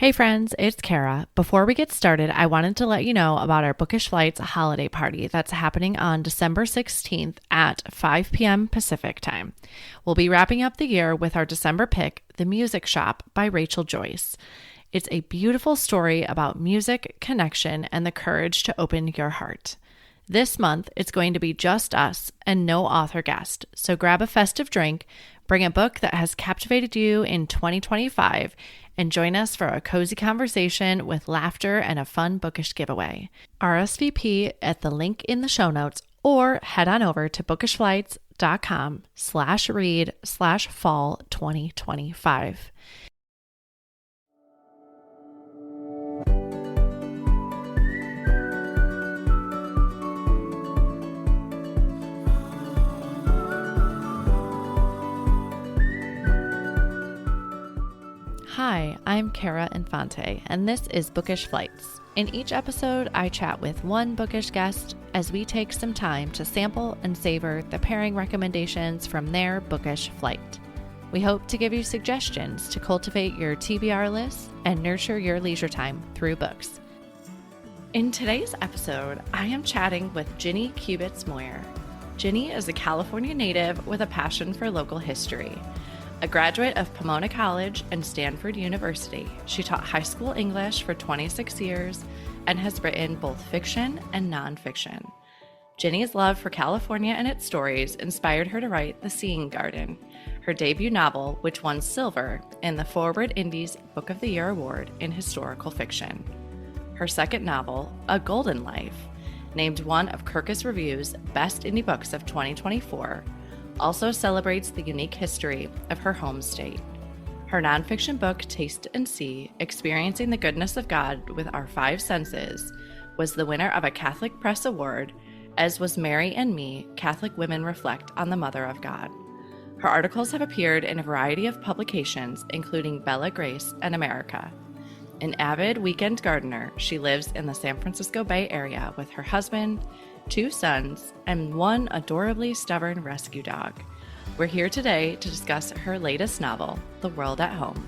Hey friends, it's Kara. Before we get started, I wanted to let you know about our Bookish Flights holiday party that's happening on December 16th at 5 p.m. Pacific time. We'll be wrapping up the year with our December pick, The Music Shop by Rachel Joyce. It's a beautiful story about music, connection, and the courage to open your heart. This month, it's going to be just us and no author guest, so grab a festive drink, bring a book that has captivated you in 2025, and join us for a cozy conversation with laughter and a fun bookish giveaway. RSVP at the link in the show notes or head on over to bookishflights.com/read/fall 2025. Hi, I'm Kara Infante, and this is Bookish Flights. In each episode, I chat with one bookish guest as we take some time to sample and savor the pairing recommendations from their bookish flight. We hope to give you suggestions to cultivate your TBR list and nurture your leisure time through books. In today's episode, I am chatting with Ginny Kubitz Moyer. Ginny is a California native with a passion for local history. A graduate of Pomona College and Stanford University, she taught high school English for 26 years and has written both fiction and nonfiction. Ginny's love for California and its stories inspired her to write The Seeing Garden, her debut novel, which won silver in the Forward Indies Book of the Year Award in historical fiction. Her second novel, A Golden Life, named one of Kirkus Review's Best Indie Books of 2024, also celebrates the unique history of her home state. Her nonfiction book, Taste and See, Experiencing the Goodness of God with Our Five Senses, was the winner of a Catholic Press Award, as was Mary and Me, Catholic Women Reflect on the Mother of God. Her articles have appeared in a variety of publications, including Bella Grace and America. An avid weekend gardener, she lives in the San Francisco Bay Area with her husband, 2 sons, and 1 adorably stubborn rescue dog. We're here today to discuss her latest novel, The World at Home.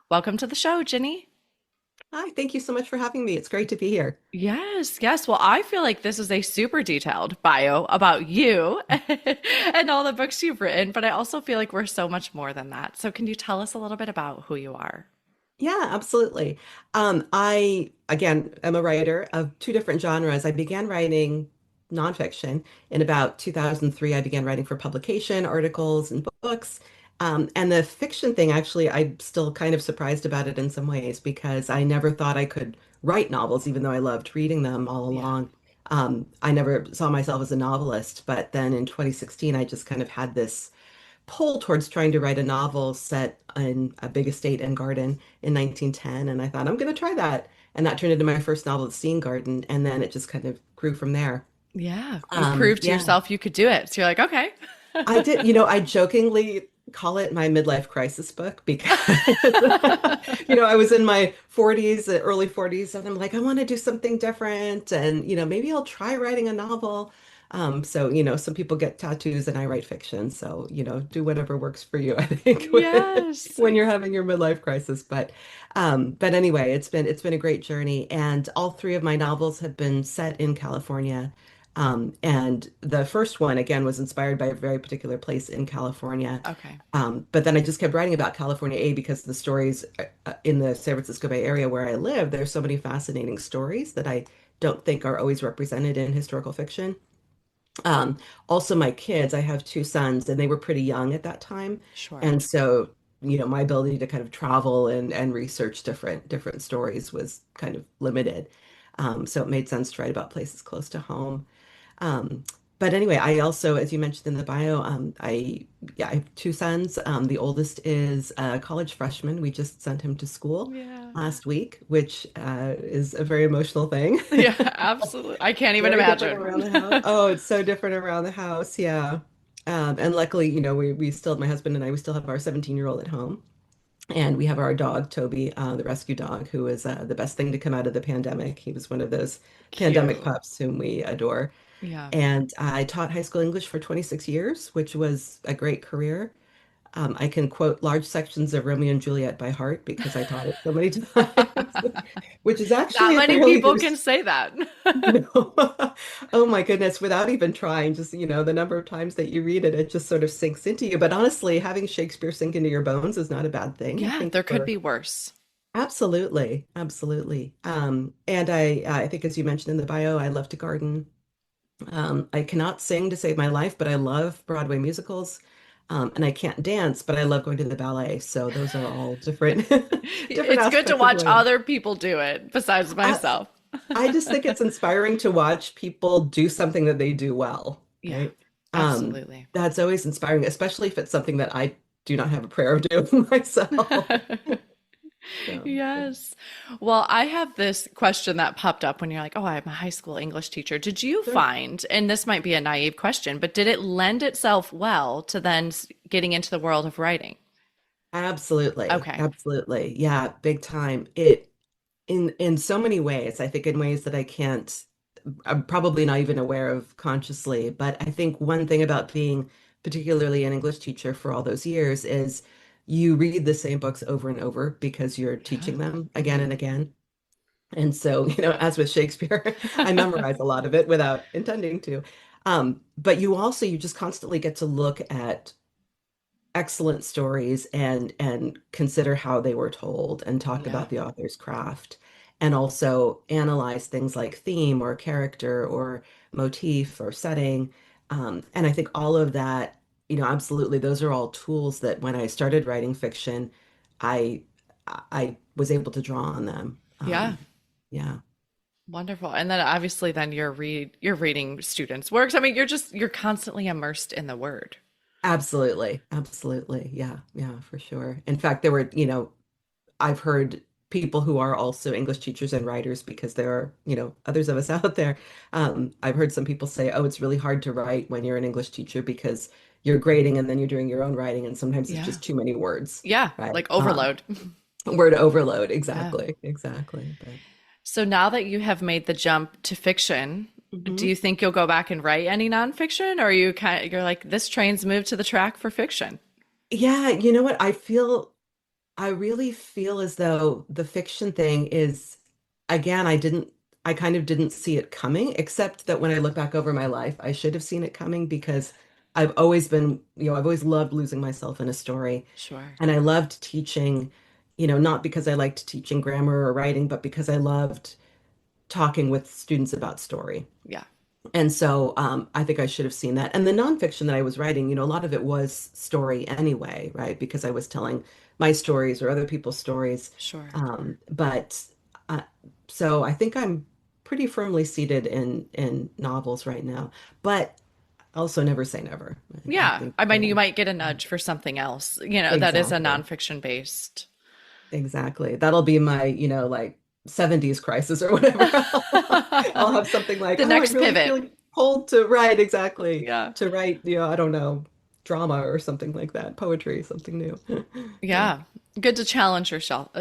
Welcome to the show, Ginny. Hi, thank you so much for having me. It's great to be here. Yes. Well, I feel like this is a super detailed bio about you and all the books you've written, but I also feel like we're so much more than that. So can you tell us a little bit about who you are? Yeah, absolutely. I, again, am a writer of 2 different genres. I began writing nonfiction in about 2003. I began writing for publication, articles, and books. And the fiction thing, actually, I'm still kind of surprised about it in some ways because I never thought I could write novels, even though I loved reading them all Yeah. along. I never saw myself as a novelist, but then in 2016, I just kind of had this pull towards trying to write a novel set in a big estate and garden in 1910. And I thought, I'm going to try that. And that turned into my first novel, The Seeing Garden. And then it just kind of grew from there. Yeah. You proved to Yeah, yourself you could do it. So you're like, okay. I did. I jokingly call it my midlife crisis book because, I was in my 40s, early 40s, and I'm like, I want to do something different. And, maybe I'll try writing a novel. So, some people get tattoos and I write fiction. So, do whatever works for you, I think, Yes. when you're having your midlife crisis. But anyway, it's been a great journey. And all 3 of my novels have been set in California. And the first one, again, was inspired by a very particular place in California. Okay. But then I just kept writing about California, because the stories in the San Francisco Bay Area where I live, there's so many fascinating stories that I don't think are always represented in historical fiction. Also, my kids, I have 2 sons, and they were pretty young at that time. Sure. And so, my ability to kind of travel and research different stories was kind of limited. So it made sense to write about places close to home. Um, but anyway, I also, as you mentioned in the bio, I have 2 sons. The oldest is a college freshman. We just sent him to school Yeah. last week, which is a very emotional thing. Yeah, absolutely. I can't even Very different imagine. around the house. Oh, it's so different around the house. Yeah. And luckily, we still, my husband and I, we still have our 17-year-old at home. And we have our dog, Toby, the rescue dog, who is the best thing to come out of the pandemic. He was one of those pandemic Cute. pups whom we adore. Yeah. And I taught high school English for 26 years, which was a great career. I can quote large sections of Romeo and Juliet by heart because I taught it so many times, which is Not actually a many fairly people new, can say that. no. Oh my goodness, without even trying, just, the number of times that you read it, it just sort of sinks into you. But honestly, having Shakespeare sink into your bones is not a bad thing. I Yeah, think there could for be worse. absolutely, absolutely. And I think as you mentioned in the bio, I love to garden. I cannot sing to save my life, but I love Broadway musicals. And I can't dance, but I love going to the ballet. So those are all different different It's good to aspects of who watch I am. other people do it besides I, myself. I just think it's inspiring to watch people do something that they do well, Yeah, right? absolutely. That's always inspiring, especially if it's something that I do not have a prayer of doing myself. So, Yes. Well, I have this question that popped up when you're like, oh, I'm a high school English teacher. Did you sure. find, and this might be a naive question, but did it lend itself well to then getting into the world of writing? Absolutely. Okay. Absolutely. Yeah, big time. It in so many ways, I think in ways that I'm probably not even aware of consciously, but I think one thing about being particularly an English teacher for all those years is you read the same books over and over because you're Yeah. teaching them again Hmm. and again. And so, as with Shakespeare, I memorize a lot of it without intending to. But you just constantly get to look at excellent stories and consider how they were told and talk Yeah. about the author's craft and also analyze things like theme or character or motif or setting. And I think all of that, absolutely, those are all tools that when I started writing fiction, I I was able to draw on them. Yeah. Yeah. Wonderful. And then obviously then you're reading students' works. I mean, you're constantly immersed in the word. Absolutely. Absolutely. Yeah. Yeah, for sure. In fact, there were, I've heard people who are also English teachers and writers because there are, others of us out there. I've heard some people say, oh, it's really hard to write when you're an English teacher because you're grading and then you're doing your own writing, and sometimes it's Yeah. just too many words, Yeah, right? like overload. Word overload. Yeah. Exactly. Exactly. But So now that you have made the jump to fiction, do Mhm. you think you'll go back and write any nonfiction, or you're like this train's moved to the track for fiction? Yeah, you know what? I really feel as though the fiction thing is, again, I kind of didn't see it coming, except that when I look back over my life, I should have seen it coming because I've always loved losing myself in a story. Sure. And I loved teaching, not because I liked teaching grammar or writing, but because I loved talking with students about story. Yeah. And so I think I should have seen that. And the nonfiction that I was writing, a lot of it was story anyway, right? Because I was telling my stories or other people's stories. Sure. But uh, so I think I'm pretty firmly seated in novels right now. But also never say never. I Yeah. think I mean, you might get a nudge for something else, that is a exactly, nonfiction based. exactly. That'll be my, like 70s crisis or whatever. I'll have something like, The oh, I next really pivot. feel pulled to write, exactly, Yeah. to write, I don't know, drama or something like that, poetry, something new. Yeah, Yeah. Good to challenge yourself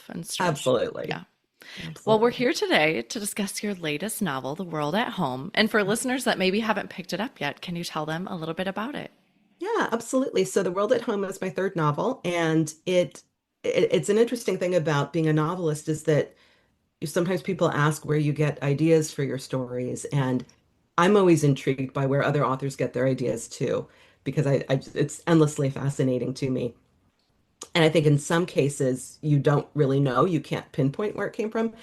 and stretch. absolutely. Yeah. Well, we're Absolutely. here today to discuss your latest novel, The World at Home. And for listeners that maybe haven't picked it up yet, can you tell them a little bit about it? Yeah, absolutely. So The World at Home is my third novel, and it's an interesting thing about being a novelist is that sometimes people ask where you get ideas for your stories, and I'm always intrigued by where other authors get their ideas too, because it's endlessly fascinating to me. And I think in some cases you don't really know, you can't pinpoint where it came from.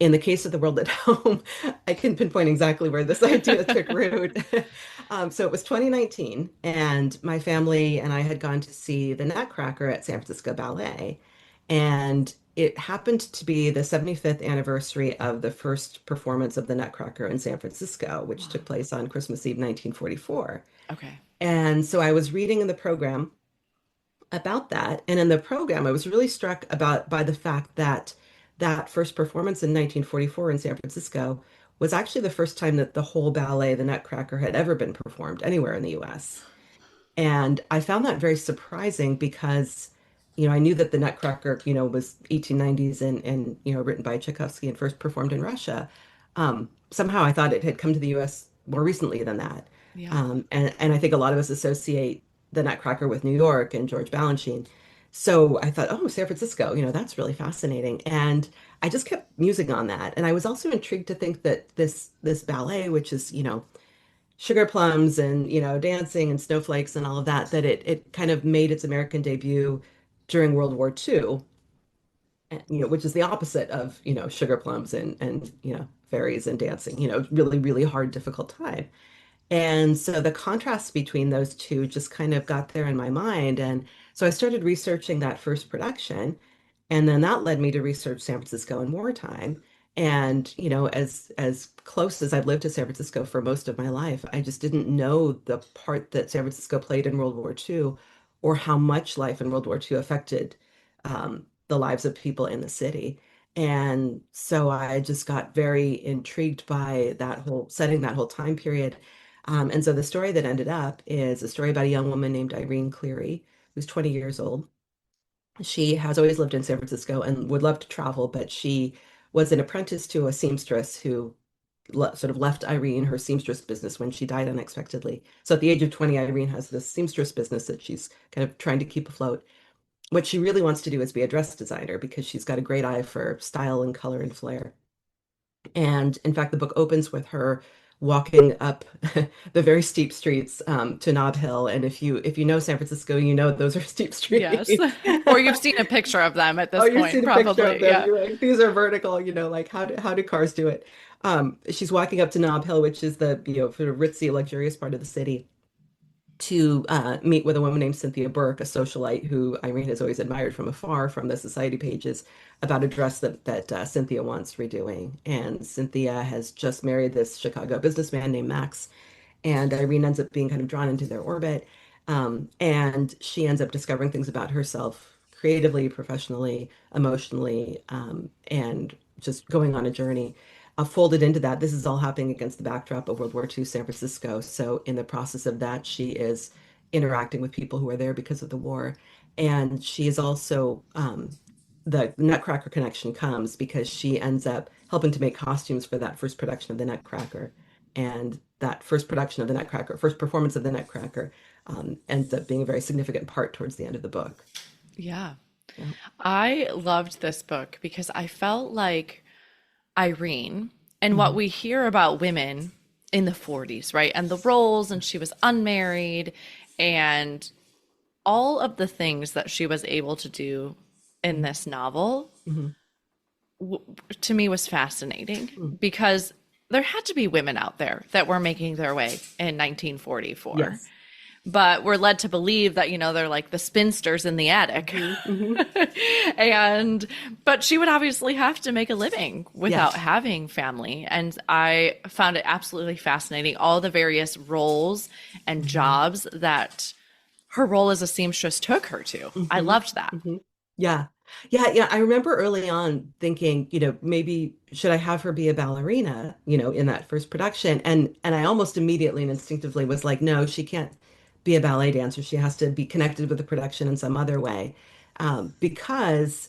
In the case of The World at Home, I can pinpoint exactly where this idea took root. So it was 2019, and my family and I had gone to see the Nutcracker at San Francisco Ballet. And it happened to be the 75th anniversary of the first performance of the Nutcracker in San Francisco, which took Wow. place on Christmas Eve, 1944. Okay. And so I was reading in the program about that. And in the program, I was really struck by the fact that that first performance in 1944 in San Francisco was actually the first time that the whole ballet, the Nutcracker, had ever been performed anywhere in the US. And I found that very surprising because, I knew that the Nutcracker, was 1890s and written by Tchaikovsky and first performed in Russia. Somehow I thought it had come to the US more recently than that. Yeah. And I think a lot of us associate the Nutcracker with New York and George Balanchine. So I thought, oh, San Francisco, that's really fascinating. And I just kept musing on that. And I was also intrigued to think that this ballet, which is, sugar plums and, dancing and snowflakes and all of that, that it kind of made its American debut during World War II, which is the opposite of, sugar plums and, fairies and dancing, really, really hard, difficult time. And so the contrast between those two just kind of got there in my mind. And so I started researching that first production. And then that led me to research San Francisco in wartime. And, as close as I've lived to San Francisco for most of my life, I just didn't know the part that San Francisco played in World War II or how much life in World War II affected the lives of people in the city. And so I just got very intrigued by that whole time period. And so the story that ended up is a story about a young woman named Irene Cleary, who's 20 years old. She has always lived in San Francisco and would love to travel, but she was an apprentice to a seamstress who sort of left Irene her seamstress business when she died unexpectedly. So at the age of 20, Irene has this seamstress business that she's kind of trying to keep afloat. What she really wants to do is be a dress designer because she's got a great eye for style and color and flair. And in fact, the book opens with her walking up the very steep streets to Nob Hill. And if you know San Francisco, those are steep Yes. streets. Or you've seen a picture of them at Oh, this you've point, seen a picture of probably. them. Yeah. You're like, these are vertical, like how do cars do it? She's walking up to Nob Hill, which is the, sort of ritzy, luxurious part of the city, to meet with a woman named Cynthia Burke, a socialite who Irene has always admired from afar from the society pages, about a dress that Cynthia wants redoing. And Cynthia has just married this Chicago businessman named Max, and Irene ends up being kind of drawn into their orbit. And she ends up discovering things about herself creatively, professionally, emotionally, and just going on a journey. Folded into that, this is all happening against the backdrop of World War II San Francisco. So, in the process of that, she is interacting with people who are there because of the war. And she is also, the Nutcracker connection comes because she ends up helping to make costumes for that first production of the Nutcracker. And that first production of the Nutcracker, first performance of the Nutcracker, ends up being a very significant part towards the end of the book. Yeah. Yeah. I loved this book because I felt like Irene and what Mhm. we hear about women in the 40s, right? And the roles, and she was unmarried, and all of the things that she was able to do in this novel Mhm. to me was fascinating Mhm. because there had to be women out there that were making their way in 1944. Yes. But we're led to believe that, they're like the spinsters in the attic. Mhm. Mhm. And, but she would obviously have to make a living without Yes. having family. And I found it absolutely fascinating, all the various roles and Mhm. jobs that her role as a seamstress took her to. I Mhm. loved that. Mhm. Yeah. Yeah, yeah. I remember early on thinking, maybe should I have her be a ballerina, in that first production? And I almost immediately and instinctively was like, no, she can't be a ballet dancer. She has to be connected with the production in some other way. Because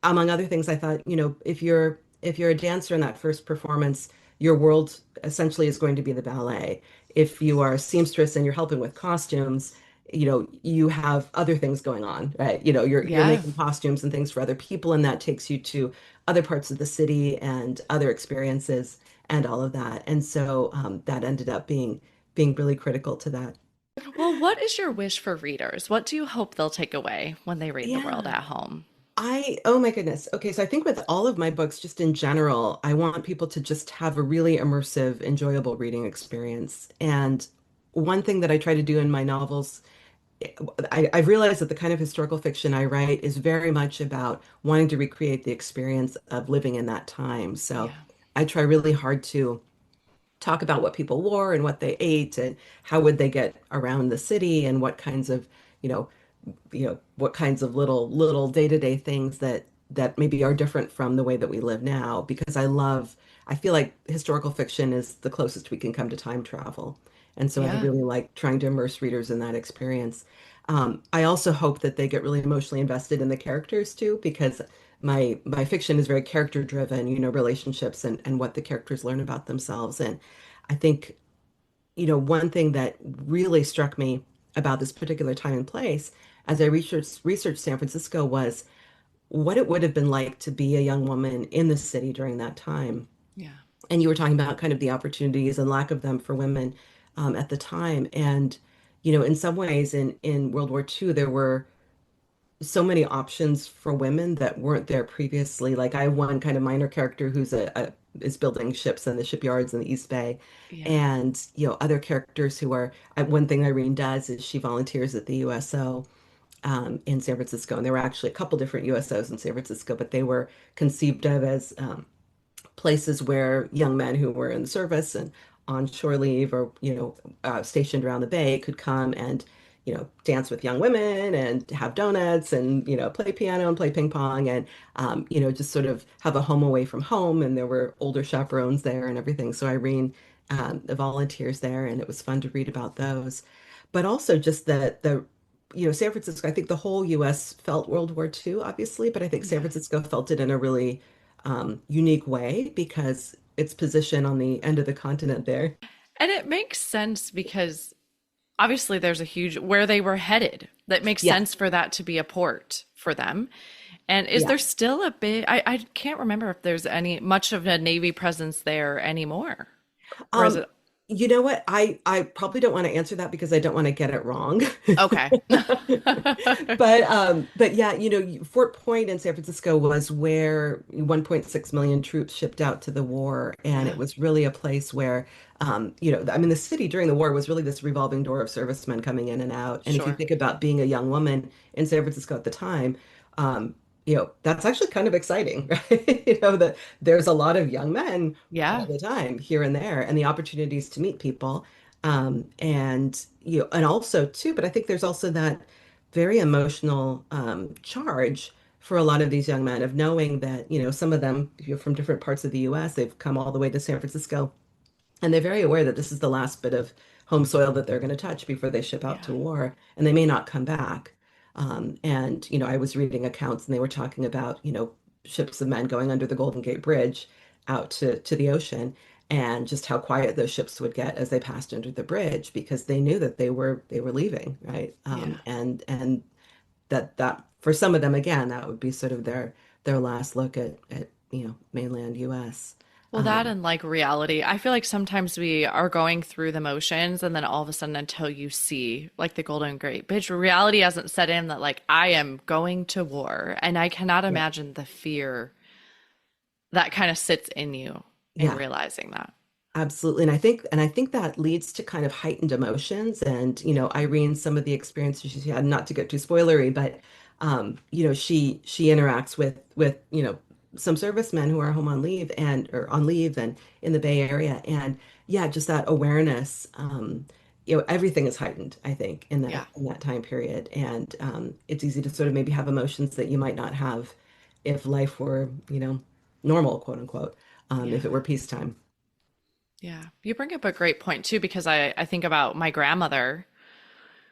among other things, I thought, if you're a dancer in that first performance, your world essentially is going to be the ballet. If you are a seamstress and you're helping with costumes, you have other things going on, right? You're Yeah. making costumes and things for other people, and that takes you to other parts of the city and other experiences and all of that. And so that ended up being really critical to that. Well, what is your wish for readers? What do you hope they'll take away when they read The World Yeah. at Home? Oh my goodness. Okay, so I think with all of my books, just in general, I want people to just have a really immersive, enjoyable reading experience. And one thing that I try to do in my novels, I've realized that the kind of historical fiction I write is very much about wanting to recreate the experience of living in that time. So Yeah. I try really hard to talk about what people wore and what they ate and how would they get around the city and what kinds of, you know, what kinds of little day-to-day things that maybe are different from the way that we live now, because I feel like historical fiction is the closest we can come to time travel. And so I Yeah. really like trying to immerse readers in that experience. I also hope that they get really emotionally invested in the characters too, because my fiction is very character driven, relationships and what the characters learn about themselves. And I think, one thing that really struck me about this particular time and place as I researched San Francisco was what it would have been like to be a young woman in the city during that time. Yeah. And you were talking about kind of the opportunities and lack of them for women at the time. And, in some ways in World War II, there were so many options for women that weren't there previously. Like I have one kind of minor character who's is building ships in the shipyards in the East Bay. Yeah. And, other characters who are, one thing Irene does is she volunteers at the USO in San Francisco. And there were actually a couple different USOs in San Francisco, but they were conceived of as places where young men who were in the service and on shore leave or stationed around the bay could come and dance with young women and have donuts and play piano and play ping pong and just sort of have a home away from home. And there were older chaperones there and everything. So Irene the volunteers there, and it was fun to read about those. But also just San Francisco, I think the whole US felt World War II, obviously, but I think San Yeah. Francisco felt it in a really unique way because its position on the end of the continent there. And it makes sense because obviously there's a huge where they were headed. That makes Yes. sense for that to be a port for them. And is Yeah. there still a bit, I can't remember if there's any much of a Navy presence there anymore. Or is Um, it you know what? I probably don't want to answer that because I don't want to get it wrong. okay? But yeah, Fort Point in San Francisco was where 1.6 million troops shipped out to the war, and it Yeah, was really a place where I mean the city during the war was really this revolving door of servicemen coming in and out. And if you sure. think about being a young woman in San Francisco at the time, um, that's actually kind of exciting, right? That there's a lot of young men all Yeah, the time here and there, and the opportunities to meet people. And also too, but I think there's also that very emotional charge for a lot of these young men of knowing that, some of them, from different parts of the US, they've come all the way to San Francisco, and they're very aware that this is the last bit of home soil that they're going to touch before they ship out to yeah, war, and they may not come back. And I was reading accounts, and they were talking about, ships of men going under the Golden Gate Bridge out to the ocean, and just how quiet those ships would get as they passed under the bridge because they knew that they were leaving, right? yeah. And that for some of them, again, that would be sort of their last look at mainland US. Well, that Um, and like reality. I feel like sometimes we are going through the motions and then all of a sudden until you see like the Golden Gate Bridge, reality hasn't set in that like I am going to war. And I cannot yeah, imagine the fear that kind of sits in you in yeah. realizing that. Absolutely. And I think that leads to kind of heightened emotions. And, Irene, some of the experiences she had, not to get too spoilery, but she interacts with, some servicemen who are home on leave and or on leave and in the Bay Area. And yeah, just that awareness, everything is heightened, I think, in Yeah. that time period. And it's easy to sort of maybe have emotions that you might not have if life were, normal, quote unquote, if Yeah. it were peacetime. Yeah. You bring up a great point too, because I think about my grandmother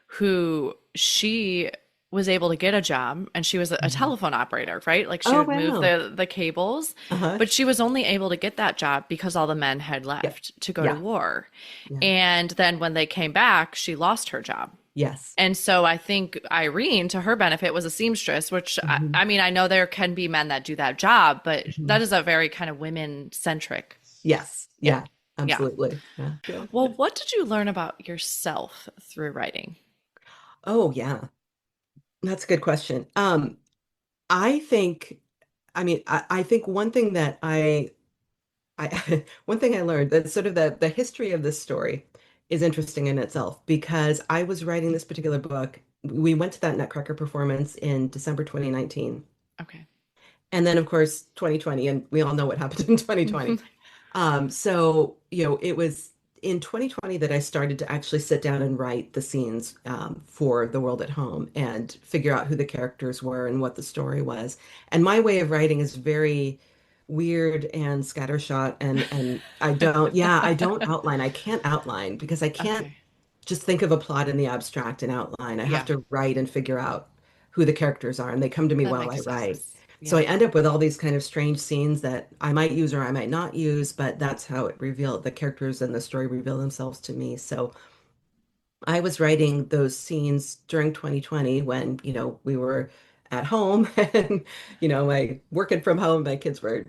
who she was able to get a job and she was a Mhm. telephone operator, right? Like she Oh, would move wow. the cables, Uh-huh. but she was only able to get that job because all the men had Yeah. left to go to Yeah. war. Yeah. And then when they came back, she lost her job. Yes. And so I think Irene, to her benefit, was a seamstress, which Hmm. I mean, I know there can be men that do that job, but Hmm. that is a very kind of women centric. Yes. Yeah. Yeah. Yeah. Absolutely. Yeah. Yeah. Well, what did you learn about yourself through writing? Oh, yeah. That's a good question. I think, I mean, I think one thing that one thing I learned that sort of the history of this story is interesting in itself because I was writing this particular book. We went to that Nutcracker performance in December 2019. Okay. And then, of course, 2020, and we all know what happened in 2020. So, it was in 2020 that I started to actually sit down and write the scenes for The World at Home and figure out who the characters were and what the story was. And my way of writing is very weird and scattershot and I don't outline. I can't outline because I can't Okay. just think of a plot in the abstract and outline. I have Yeah, to write and figure out who the characters are, and they come to me that while makes I write. sense. So I Yeah. end up with all these kind of strange scenes that I might use or I might not use, but that's how the characters and the story reveal themselves to me. So I was writing those scenes during 2020 when, we were at home and, my working from home, my kids were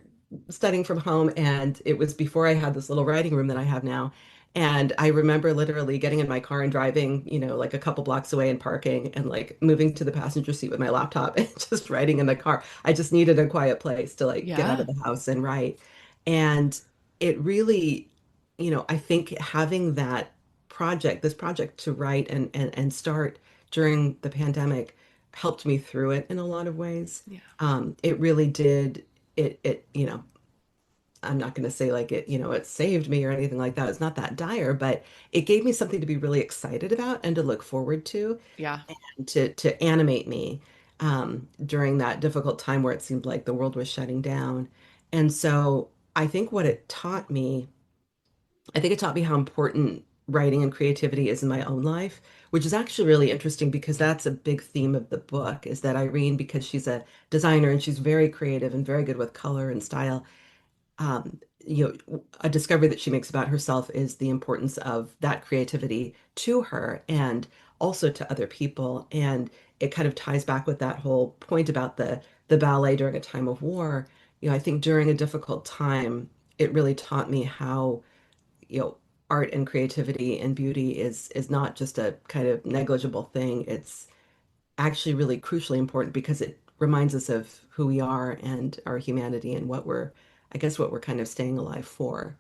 studying from home, and it was before I had this little writing room that I have now. And I remember literally getting in my car and driving, like a couple blocks away and parking and like moving to the passenger seat with my laptop and just writing in the car. I just needed a quiet place to like get out Yeah. of the house and write. And it really, I think having this project to write and start during the pandemic helped me through it in a lot of ways. Yeah. It really did. I'm not going to say like it saved me or anything like that. It's not that dire, but it gave me something to be really excited about and to look forward to Yeah. and to animate me during that difficult time where it seemed like the world was shutting down. And so I think what it taught me I think it taught me how important writing and creativity is in my own life, which is actually really interesting because that's a big theme of the book, is that Irene, because she's a designer and she's very creative and very good with color and style, a discovery that she makes about herself is the importance of that creativity to her and also to other people. And it kind of ties back with that whole point about the ballet during a time of war. I think during a difficult time, it really taught me how art and creativity and beauty is not just a kind of negligible thing. It's actually really crucially important because it reminds us of who we are and our humanity and I guess, what we're kind of staying alive for.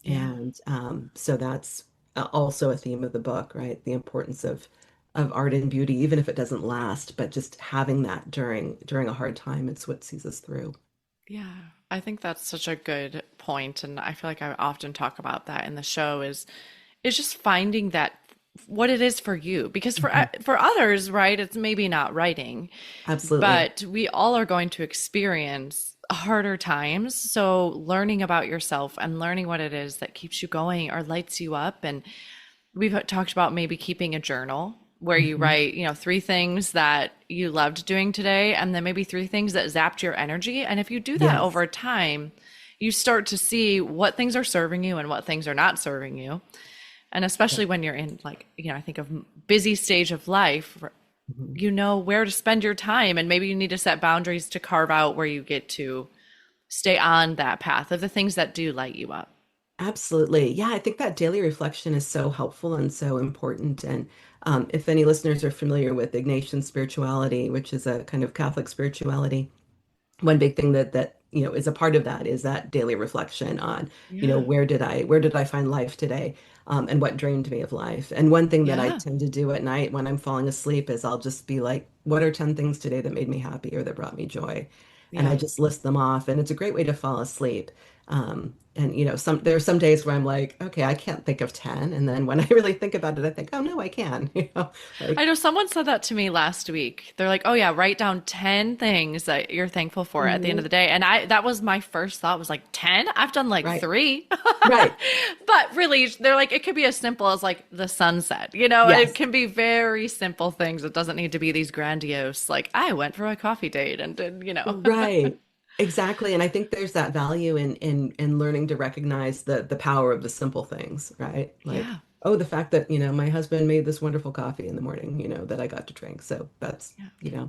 Yeah. And so that's also a theme of the book, right? The importance of art and beauty, even if it doesn't last, but just having that during a hard time, it's what sees us through. Yeah, I think that's such a good point, and I feel like I often talk about that in the show is just finding that what it is for you, because Mhm. for others, right, it's maybe not writing, Absolutely. but we all are going to experience harder times. So learning about yourself and learning what it is that keeps you going or lights you up, and we've talked about maybe keeping a journal where you Mhm. write, three things that you loved doing today, and then maybe three things that zapped your energy. And if you do that Yes. over time, you start to see what things are serving you and what things are not serving you. And especially when you're in, like, I think of busy stage of life, Mhm. you know where to spend your time. And maybe you need to set boundaries to carve out where you get to stay on that path of the things that do light you up. Absolutely. Yeah, I think that daily reflection is so helpful and so important. And if any listeners are familiar with Ignatian spirituality, which is a kind of Catholic spirituality, one big thing that is a part of that is that daily reflection on, Yeah. where did I find life today, and what drained me of life. And one thing that I Yeah. tend to do at night when I'm falling asleep is I'll just be like, what are 10 things today that made me happy or that brought me joy? And I Yeah. just list them off, and it's a great way to fall asleep. And there are some days where I'm like, okay, I can't think of 10. And then when I really think about it, I think, oh no, I can, I like, know someone said that to me last week. They're like, "Oh yeah, write down 10 things that you're thankful for at the end of mhm, the day." And that was my first thought was like 10? I've done like right, 3. right. But really, they're like it could be as simple as like the sunset. It Yes. can be very simple things. It doesn't need to be these grandiose like I went for a coffee date and did. Right. Exactly. And I think there's that value in learning to recognize the power of the simple things, right? Like, Yeah. oh, the fact that, my husband made this wonderful coffee in the morning, that I got to drink. So that's, Yeah.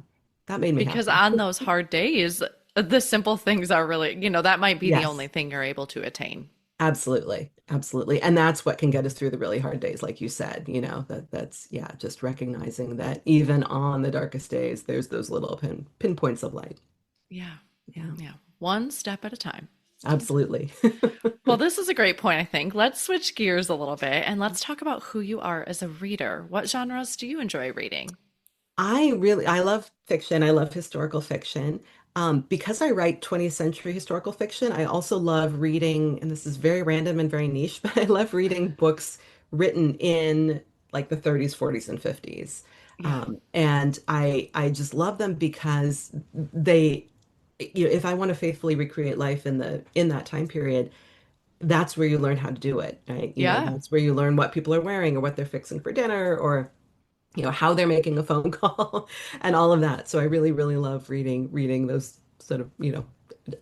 that made me Because happy. on those hard days, the simple things are really, that might be the only Yes, thing you're able to attain. absolutely. Absolutely. And that's what can get us through the really hard days, like you said, that's yeah, just recognizing that even on the darkest days, there's those little pinpoints of light. Yeah. Yeah, Yeah. One step at a time. absolutely. Well, this is a great point, I think. Let's switch gears a little bit and let's talk about who you are as a reader. What genres do you enjoy reading? I love fiction. I love historical fiction. Because I write 20th century historical fiction, I also love reading, and this is very random and very niche, but I love reading books written in like the 30s, 40s, and 50s. Yeah. And I just love them because they, if I want to faithfully recreate life in that time period, that's where you learn how to do it, right? Yeah. That's where you learn what people are wearing or what they're fixing for dinner or how they're making a phone call and all of that. So I really, really love reading those sort of,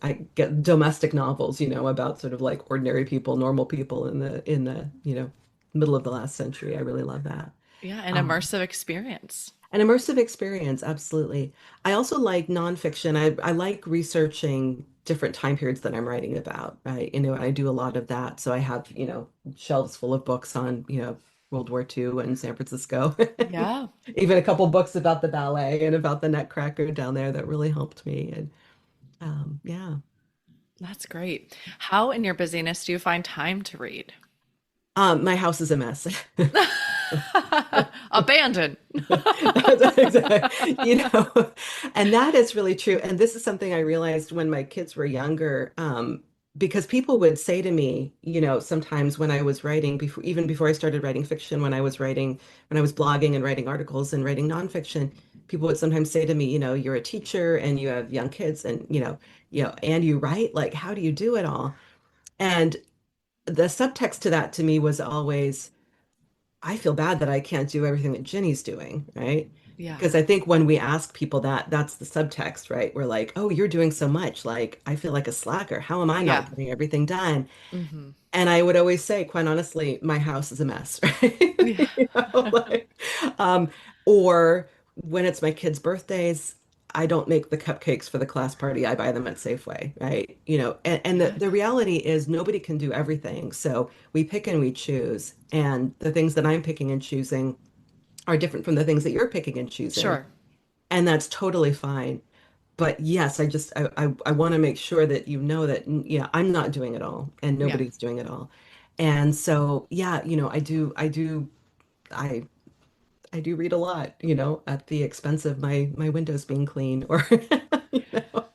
I get domestic novels, about sort of like ordinary people, normal people in the middle of the last century. I really love that. Yeah, an Um, immersive experience. an immersive experience, absolutely. I also like nonfiction. I like researching different time periods that I'm writing about. I do a lot of that. So I have, shelves full of books on, World War II and San Francisco. Yeah, Even a couple books about the ballet and about the Nutcracker down there that really helped me. And yeah. that's great. How in your busyness do you find time to read? My house is a mess. Abandoned. That's exactly, and that is really true. And this is something I realized when my kids were younger, because people would say to me, sometimes when I was writing before, even before I started writing fiction, when I was blogging and writing articles and writing nonfiction, people would sometimes say to me, you're a teacher and you have young kids and, and you write, like, how do you do it all? And the subtext to that to me was always, I feel bad that I can't do everything that Ginny's doing, right? Yeah, Because I think when we ask people that, that's the subtext, right? We're like, oh, you're doing so much. Like, I feel like a slacker. How am I not yeah. getting everything done? Hmm. And I would always say, quite honestly, my house is a mess, right? Yeah. Like, um, or when it's my kids' birthdays, I don't make the cupcakes for the class party. I buy them at Safeway, right? And the Yeah. reality is nobody can do everything. So we pick and we choose. And the things that I'm picking and choosing are different from the things that you're picking and choosing. Sure. And that's totally fine. But yes, I want to make sure that you know that yeah, I'm not doing it all and Yeah. nobody's doing it all. And so yeah, I I do read a lot, at the expense of my windows being clean or you know.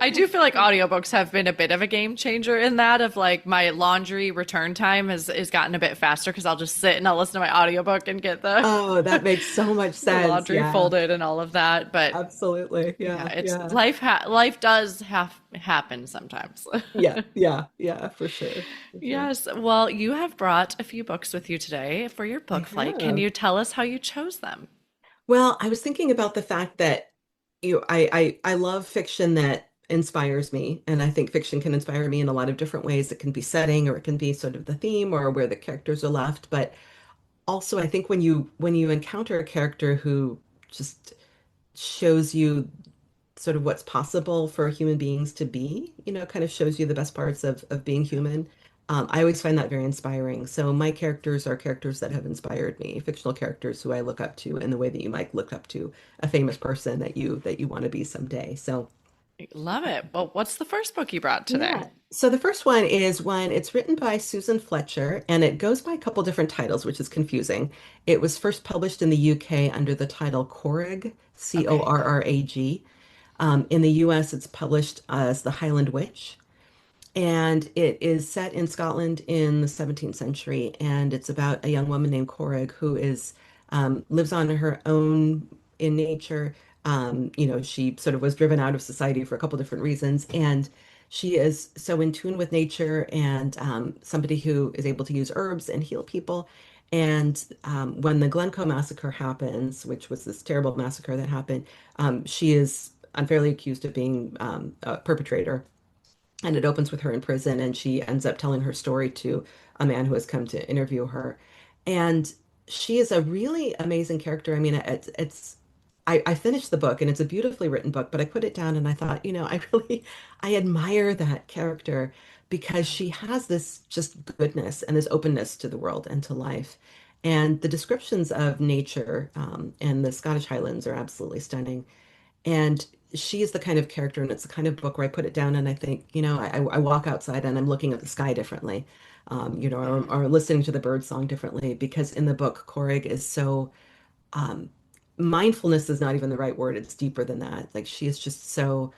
I do feel like audiobooks have been a bit of a game changer in that of like my laundry return time has gotten a bit faster because I'll just sit and I'll listen to my audiobook and get the Oh, that makes so much the sense. laundry Yeah, folded and all of that. But absolutely. yeah, Yeah, it's yeah. life does have happen sometimes. Yeah, yeah, yeah, for sure. For sure. Yes. Well, you have brought a few books with you today for your I book flight. Can have. you tell us how you chose them? Well, I was thinking about the fact that I love fiction that inspires me, and I think fiction can inspire me in a lot of different ways. It can be setting, or it can be sort of the theme, or where the characters are left. But also, I think when you encounter a character who just shows you sort of what's possible for human beings to be, kind of shows you the best parts of being human. I always find that very inspiring. So my characters are characters that have inspired me, fictional characters who I look up to in the way that you might look up to a famous person that you want to be someday. So Love it. Well, what's the first book you brought today? yeah. So the first one is one, it's written by Susan Fletcher, and it goes by a couple different titles, which is confusing. It was first published in the UK under the title Corrig, Okay. Corrag. In the US, it's published as The Highland Witch, and it is set in Scotland in the 17th century, and it's about a young woman named Corrig who lives on her own in nature. She sort of was driven out of society for a couple different reasons, and she is so in tune with nature and somebody who is able to use herbs and heal people. And when the Glencoe massacre happens, which was this terrible massacre that happened, she is unfairly accused of being a perpetrator. And it opens with her in prison, and she ends up telling her story to a man who has come to interview her. And she is a really amazing character. I mean, I finished the book and it's a beautifully written book, but I put it down and I thought, I admire that character because she has this just goodness and this openness to the world and to life. And the descriptions of nature and the Scottish Highlands are absolutely stunning. And she is the kind of character, and it's the kind of book where I put it down and I think, I walk outside and I'm looking at the sky differently, Yeah. or listening to the bird song differently, because in the book, Corrig is so, um, mindfulness is not even the right word. It's deeper than that. Like she is just so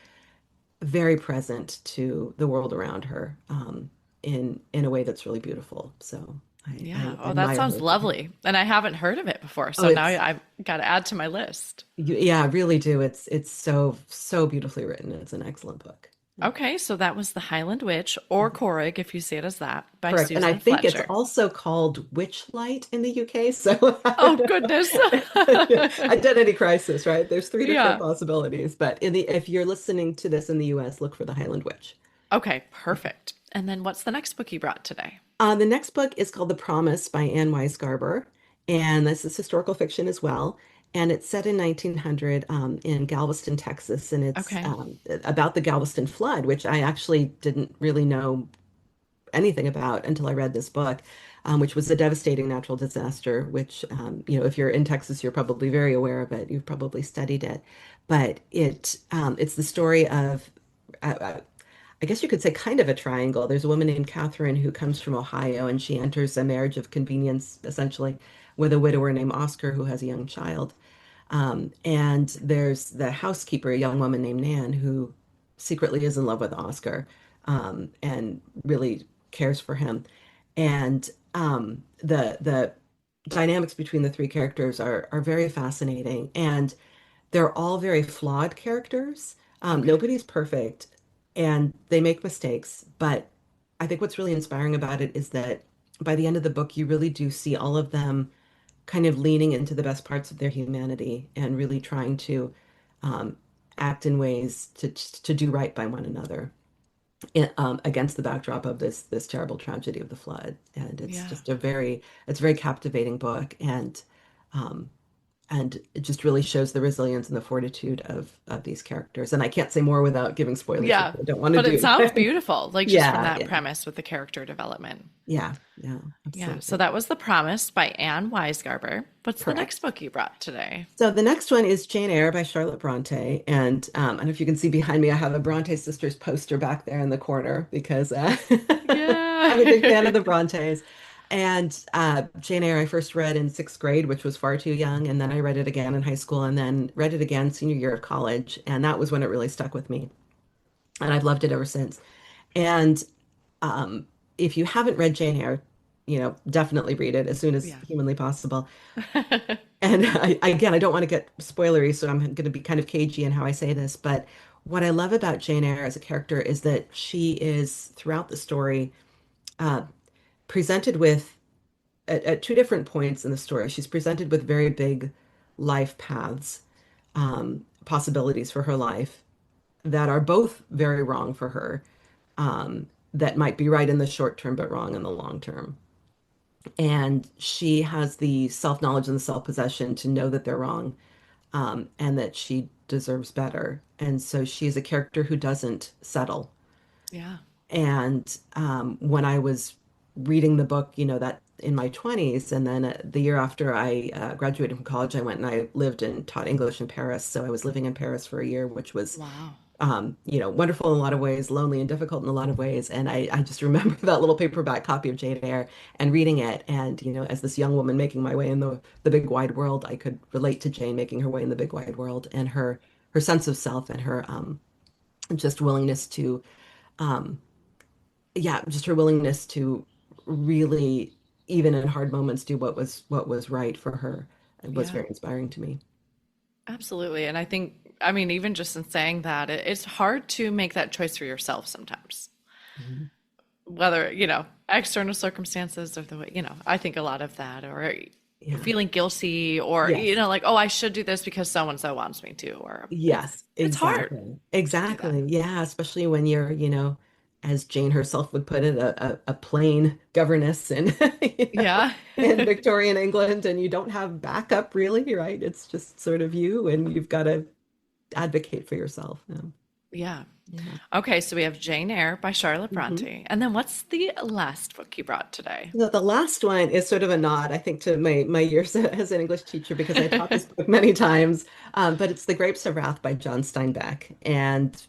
very present to the world around her, in a way that's really beautiful. So I Yeah. Oh, that admire sounds her for that. lovely. And I haven't heard of it before. Oh, So now I've got to add to my list. yeah, I really do. It's so so beautifully written. It's an excellent book. Yeah. Okay. So that was The Highland Witch, or Corrig, if you see it as that, by Correct. And I Susan think it's Fletcher. also called Witchlight in the UK. So Oh, goodness. yeah, identity crisis, right? There's three different Yeah. possibilities, but if you're listening to this in the US, look for The Highland Witch. Okay. Perfect. And then what's the next book you brought today? The next book is called The Promise by Anne Weisgarber, And this is historical fiction as well. And it's set in 1900 in Galveston, Texas, and it's Okay. about the Galveston flood, which I actually didn't really know anything about until I read this book, which was a devastating natural disaster, which, if you're in Texas, you're probably very aware of it. You've probably studied it. But it's the story of, I guess you could say, kind of a triangle. There's a woman named Catherine who comes from Ohio, and she enters a marriage of convenience, essentially, with a widower named Oscar who has a young child. And there's the housekeeper, a young woman named Nan, who secretly is in love with Oscar, and really cares for him. And the dynamics between the three characters are very fascinating, and they're all very flawed characters. Okay. Nobody's perfect, and they make mistakes. But I think what's really inspiring about it is that by the end of the book, you really do see all of them kind of leaning into the best parts of their humanity and really trying to um, act in ways to do right by one another against the backdrop of this terrible tragedy of the flood. And it's Yeah. just it's a very captivating book, um, and it just really shows the resilience and the fortitude of these characters. And I can't say more without giving spoilers, which Yeah. I don't want to But it do. sounds beautiful, like just from Yeah, that yeah, premise with the character development. yeah, Yeah. So absolutely. that was The Promise by Anne Weisgarber. What's the next Correct. book you brought today? So the next one is Jane Eyre by Charlotte Bronte, and I don't know if you can see behind me, I have a Bronte sisters poster back there in the corner because I'm a big fan of Yeah. the Brontes. And Jane Eyre I first read in sixth grade, which was far too young, and then I read it again in high school, and then read it again senior year of college, and that was when it really stuck with me, and I've loved it ever since. And um, if you haven't read Jane Eyre, definitely read it as soon as Yeah. humanly possible. And again, I don't want to get spoilery, so I'm going to be kind of cagey in how I say this. But what I love about Jane Eyre as a character is that she is, throughout the story, uh, presented with, at two different points in the story, she's presented with very big life paths, possibilities for her life that are both very wrong for her, that might be right in the short term, but wrong in the long term. And she has the self-knowledge and the self-possession to know that they're wrong, and that she deserves better. And so she's a character who doesn't settle. Yeah. And when I was reading the book, that in my 20s, and then the year after I graduated from college, I went and I lived and taught English in Paris. So I was living in Paris for a year, which was Wow. wonderful in a lot of ways, lonely and difficult in a lot of ways. And I just remember that little paperback copy of Jane Eyre and reading it. And, as this young woman making my way in the big wide world, I could relate to Jane making her way in the big wide world, and her sense of self, and her just willingness to, um, yeah, just her willingness to really, even in hard moments, do what was right for her. It was Yeah. very inspiring to me. Absolutely. And I think, I mean, even just in saying that, it's hard to make that choice for yourself sometimes. Mhm. Whether, external circumstances or the way, I think a lot of that, or Yeah. feeling guilty, or, Yes. like, oh, I should do this because so and so wants me to, or Yes, it's hard exactly. to do that. Exactly. Yeah, especially when you're, as Jane herself would put it, a plain governess in, Yeah. in Victorian England, and you don't have backup really, right? It's just sort of you, and you've got to advocate for yourself. Yeah. Yeah. Yeah. Okay, so we have Jane Eyre by Charlotte Mhm. Bronte. And then what's the last book you brought today? The last one is sort of a nod, I think, to my years as an English teacher, because I taught this book many times. But it's The Grapes of Wrath by John Steinbeck. And,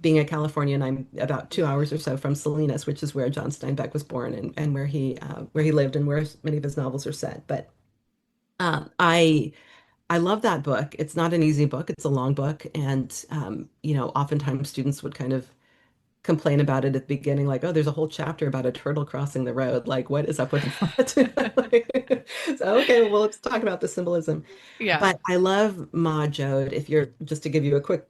being a Californian, I'm about 2 hours or so from Salinas, which is where John Steinbeck was born, and where he lived, and where many of his novels are set. But I love that book. It's not an easy book. It's a long book. And, oftentimes students would kind of complain about it at the beginning, like, oh, there's a whole chapter about a turtle crossing the road. Like, what is up with that? So, okay, well, let's talk about the symbolism. Yeah. But I love Ma Joad. If you're just to give you a quick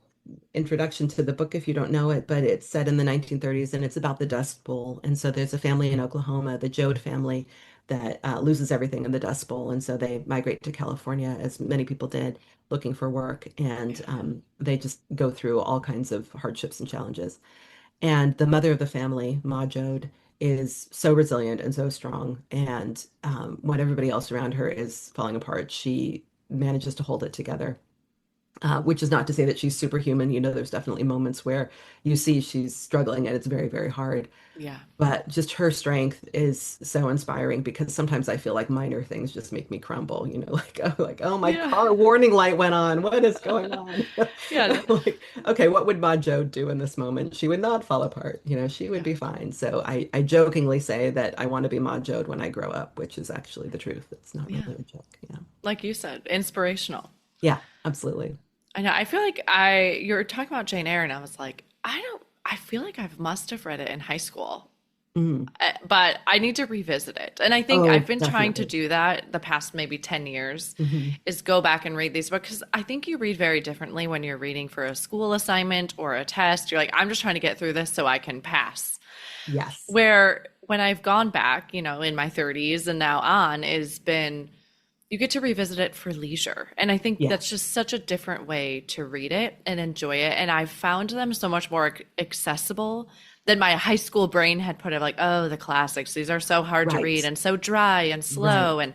introduction to the book, if you don't know it, but it's set in the 1930s, and it's about the Dust Bowl. And so there's a family in Oklahoma, the Joad family, that loses everything in the Dust Bowl. And so they migrate to California, as many people did, looking for work. And they just go through all kinds of hardships and challenges. And the mother of the family, Ma Joad, is so resilient and so strong. And when everybody else around her is falling apart, she manages to hold it together. Which is not to say that she's superhuman. There's definitely moments where you see she's struggling and it's very, very hard. Yeah. But just her strength is so inspiring because sometimes I feel like minor things just make me crumble, like, oh, my Yeah. car warning light went on. What is going on? Yeah. Like, okay, what would Ma Joe do in this moment? She would not fall apart. She would Yeah. be fine. So I jokingly say that I want to be Ma Joe when I grow up, which is actually the truth. It's not Yeah. really a joke. Yeah. Like you said, inspirational. Yeah, absolutely. I know. I feel like you're talking about Jane Eyre, and I was like, I feel like I must have read it in high school. Mhm. But I need to revisit it. And I think Oh, I've been trying to definitely. do that the past maybe 10 years Hmm. is go back and read these books because I think you read very differently when you're reading for a school assignment or a test. You're like, I'm just trying to get through this so I can pass. Yes. Where when I've gone back, in my 30s and now on, is been you get to revisit it for leisure. And I think Yeah. that's just such a different way to read it and enjoy it. And I've found them so much more accessible than my high school brain had put it like, oh, the classics, these are so hard to read Right. and so dry and Right. slow.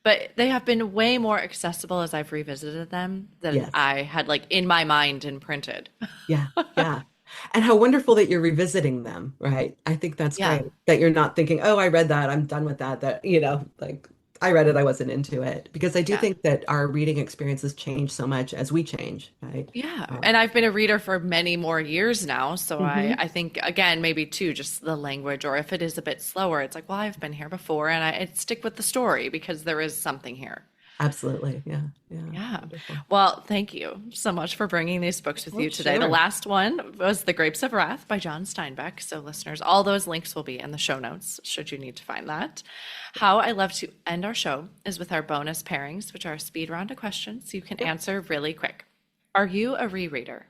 But they have been way more accessible as I've revisited them than Yes. I had like in my mind imprinted. Yeah. Yeah. And how wonderful that you're revisiting them, right? I think that's Yeah. great that you're not thinking, oh, I read that, I'm done with that, like I read it, I wasn't into it. Because I do Yeah. think that our reading experiences change so much as we change, right? Yeah. Um, And I've been a reader for many more years now. So mhm. I think, again, maybe too, just the language, or if it is a bit slower, it's like, well, I've been here before and I'd stick with the story because there is something here. Absolutely. Yeah. Yeah. Yeah. Wonderful. Well, thank you so much for bringing these books with Oh, you today. The sure. last one was The Grapes of Wrath by John Steinbeck. So, listeners, all those links will be in the show notes should you need to find that. How I love to end our show is with our bonus pairings, which are a speed round of questions you can Yep. answer really quick. Are you a rereader?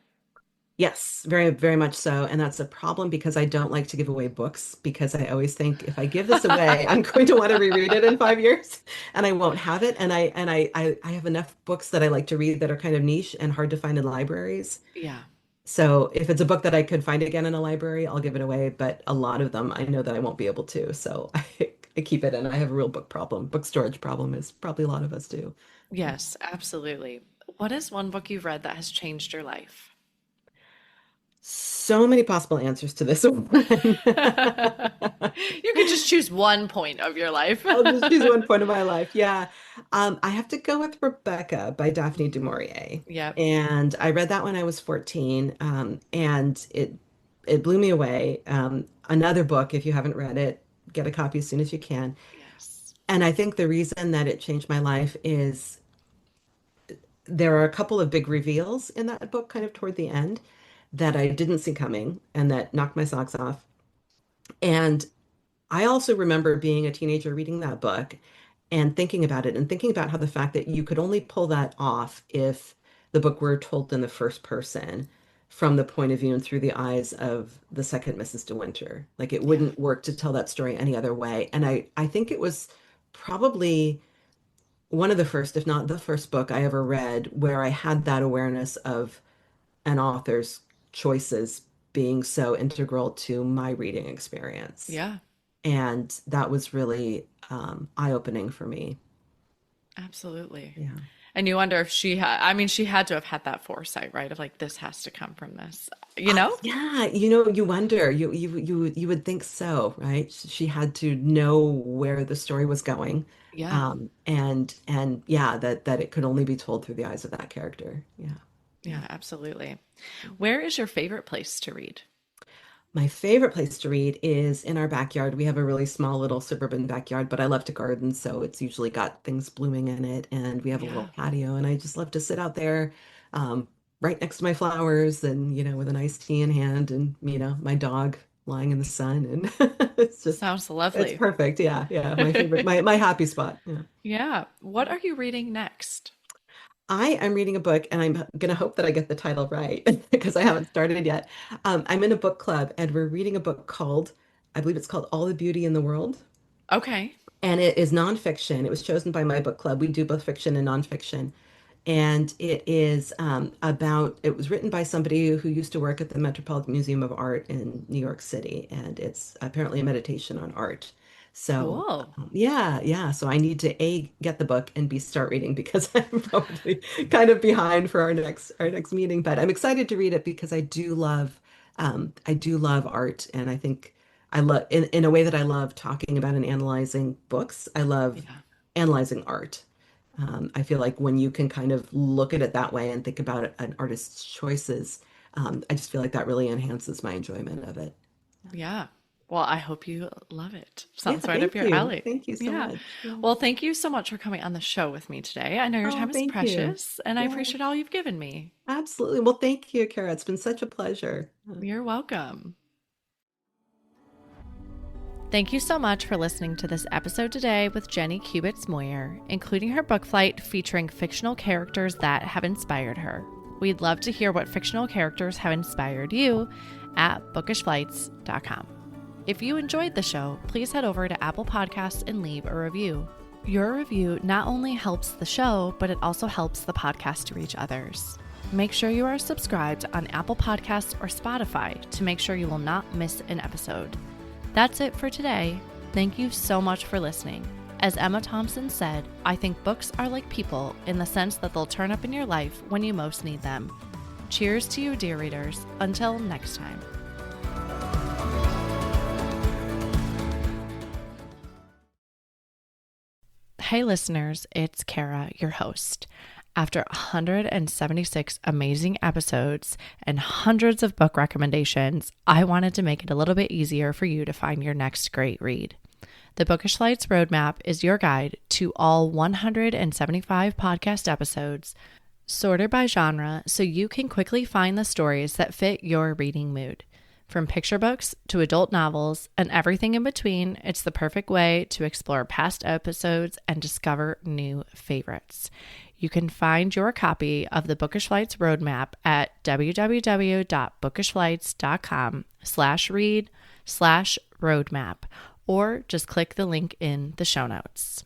Yes, very, very much so. And that's a problem because I don't like to give away books because I always think if I give this away, I'm going to want to reread it in 5 years and I won't have it. And I have enough books that I like to read that are kind of niche and hard to find in libraries. Yeah. So if it's a book that I could find again in a library, I'll give it away. But a lot of them I know that I won't be able to. So I keep it and I have a real book problem. Book storage problem is probably a lot of us do. Yes, absolutely. What is one book you've read that has changed your life? So many possible answers to this one. You could just choose one point of your life. I'll just choose one point of my life. Yeah. I have to go with Rebecca by Daphne du Maurier. Yep. And I read that when I was 14, and it blew me away. Another book, if you haven't read it, get a copy as soon as you can. Yes. And I think the reason that it changed my life is there are a couple of big reveals in that book, kind of toward the end, that I didn't see coming and that knocked my socks off. And I also remember being a teenager reading that book and thinking about it and thinking about how the fact that you could only pull that off if the book were told in the first person from the point of view and through the eyes of the second Mrs. De Winter. Like it Yeah. wouldn't work to tell that story any other way. And I think it was probably one of the first, if not the first book I ever read where I had that awareness of an author's choices being so integral to my reading experience. Yeah. And that was really eye-opening for me. Absolutely. Yeah. And you wonder if she had, I mean, she had to have had that foresight, right? Of like, this has to come from this, you know? Yeah, you wonder, you would think so, right? She had to know where the story was going. Yeah. And yeah, that it could only be told through the eyes of that character. Yeah. Yeah. Yeah, absolutely. Where is your favorite place to read? My favorite place to read is in our backyard. We have a really small little suburban backyard, but I love to garden, so it's usually got things blooming in it. And we have a little Yeah. patio, and I just love to sit out there, right next to my flowers, and with a nice tea in hand, and my dog lying in the sun, and Sounds it's lovely. perfect. Yeah, yeah, my favorite, my happy spot. Yeah. Yeah. What are you reading next? I am reading a book, and I'm going to hope that I get the title right because I haven't started yet. I'm in a book club, and we're reading a book called, I believe it's called All the Beauty in the World. Okay. And it is nonfiction. It was chosen by my book club. We do both fiction and nonfiction. And it is it was written by somebody who used to work at the Metropolitan Museum of Art in New York City, and it's apparently a meditation on art. So Cool. yeah, yeah. So I need to A, get the book, and B, start reading because I'm probably kind of behind for our next meeting. But I'm excited to read it because I do love art, and I think I love in a way that I love talking about and analyzing books. I love Yeah. analyzing art. I feel like when you can kind of look at it that way and think about an artist's choices, I just feel like that really enhances my enjoyment of it. Yeah. Well, I hope you love it. Yeah, Sounds right up thank your you. alley. Thank you so Yeah. much. Yeah. Well, thank you so much for coming on the show with me today. I know your Oh, time is thank you. precious, and I Yeah, appreciate all you've given me. absolutely. Well, thank you, Kara. It's been such a pleasure. You're welcome. Thank you so much for listening to this episode today with Jenny Kubitz Moyer, including her book flight featuring fictional characters that have inspired her. We'd love to hear what fictional characters have inspired you at bookishflights.com. If you enjoyed the show, please head over to Apple Podcasts and leave a review. Your review not only helps the show, but it also helps the podcast to reach others. Make sure you are subscribed on Apple Podcasts or Spotify to make sure you will not miss an episode. That's it for today. Thank you so much for listening. As Emma Thompson said, I think books are like people in the sense that they'll turn up in your life when you most need them. Cheers to you, dear readers. Until next time. Hey listeners, it's Kara, your host. After 176 amazing episodes and hundreds of book recommendations, I wanted to make it a little bit easier for you to find your next great read. The Bookish Flights Roadmap is your guide to all 175 podcast episodes, sorted by genre so you can quickly find the stories that fit your reading mood. From picture books to adult novels and everything in between, it's the perfect way to explore past episodes and discover new favorites. You can find your copy of the Bookish Flights Roadmap at www.bookishflights.com/read/roadmap, or just click the link in the show notes.